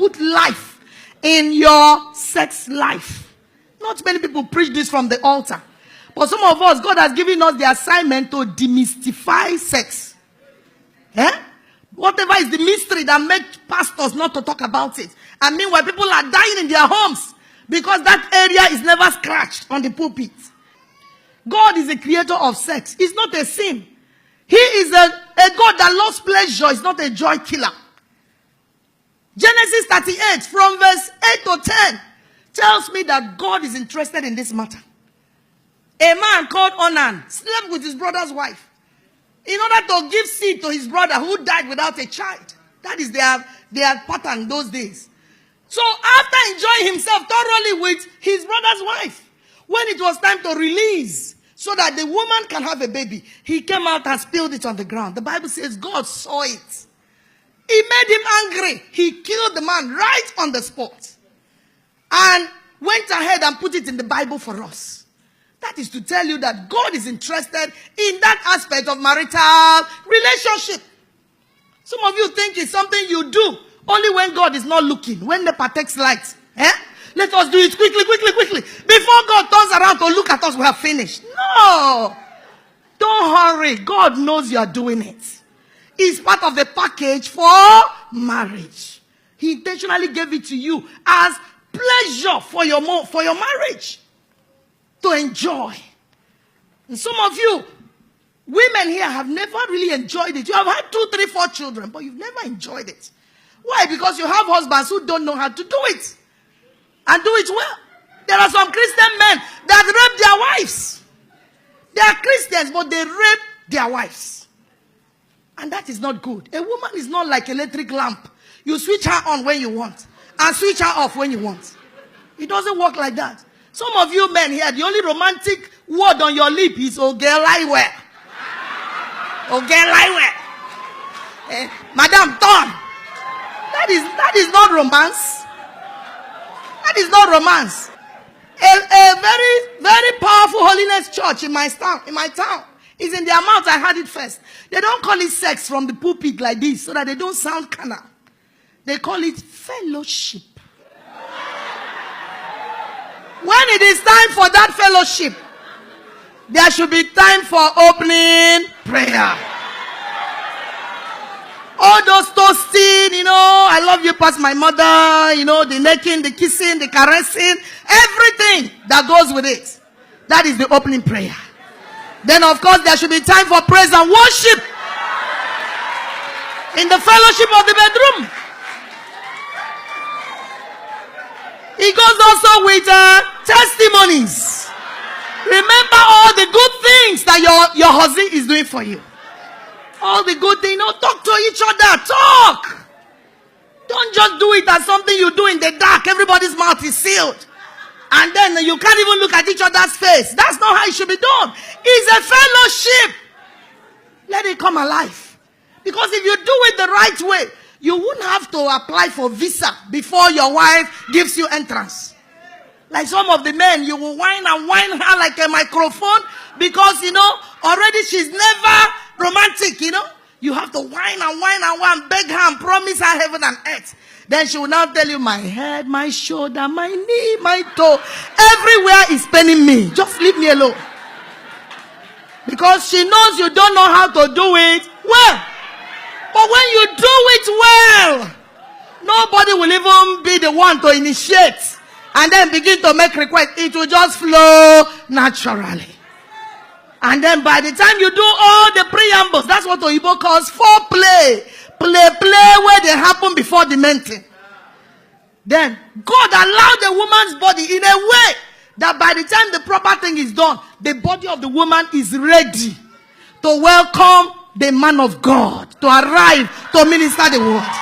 put life in your sex life. Not many people preach this from the altar. But some of us, God has given us the assignment to demystify sex. Whatever is the mystery that makes pastors not to talk about it. And meanwhile, people are dying in their homes because that area is never scratched on the pulpit. God is a creator of sex. It's not a sin. He is a God that loves pleasure. It's not a joy killer. Genesis 38 from verse 8 to 10 tells me that God is interested in this matter. A man called Onan slept with his brother's wife in order to give seed to his brother who died without a child. That is their pattern those days. So after enjoying himself thoroughly with his brother's wife, when it was time to release so that the woman can have a baby, he came out and spilled it on the ground. The Bible says God saw it. It made him angry. He killed the man right on the spot and went ahead and put it in the Bible for us. That is to tell you that God is interested in that aspect of marital relationship. Some of you think it's something you do only when God is not looking, when the takes light. Let us do it quickly. Before God turns around to look at us, we have finished. No. Don't hurry. God knows you are doing it. It's part of the package for marriage. He intentionally gave it to you as pleasure for your marriage to enjoy. And some of you women here have never really enjoyed it. You have had 2, 3, 4 children, but you've never enjoyed it. Why? Because you have husbands who don't know how to do it and do it well. There are some Christian men that rape their wives. They are Christians, but they rape their wives. And that is not good. A woman is not like an electric lamp. You switch her on when you want and switch her off when you want. It doesn't work like that. Some of you men here, the only romantic word on your lip is Ogelaiwe. Ogelaiwe. Madam Ton. That is not romance. That is not romance. A very, very powerful holiness church in my town. Is in their mouth. I heard it first. They don't call it sex from the pulpit like this so that they don't sound carnal. They call it fellowship. When it is time for that fellowship, there should be time for opening prayer. All those toasting, I love you past my mother, the necking, the kissing, the caressing, everything that goes with it. That is the opening prayer. Then, of course, there should be time for praise and worship in the fellowship of the bedroom. It goes also with testimonies. Remember all the good things that your husband is doing for you. All the good things. Talk to each other. Talk. Don't just do it as something you do in the dark. Everybody's mouth is sealed. And then you can't even look at each other's face. That's not how it should be done. It's a fellowship. Let it come alive. Because if you do it the right way, you wouldn't have to apply for visa before your wife gives you entrance. Like some of the men, you will whine and whine her like a microphone because, already she's never romantic, You have to whine and whine and whine, beg her and promise her heaven and earth. Then she will now tell you, my head, my shoulder, my knee, my toe, everywhere is paining me. Just leave me alone. Because she knows you don't know how to do it well. But when you do it well, nobody will even be the one to initiate and then begin to make requests. It will just flow naturally. And then by the time you do all the preambles, that's what Oyibo calls foreplay. Play where they happen before the main thing. Then God allowed the woman's body in a way that by the time the proper thing is done, the body of the woman is ready to welcome the man of God to arrive to minister the word.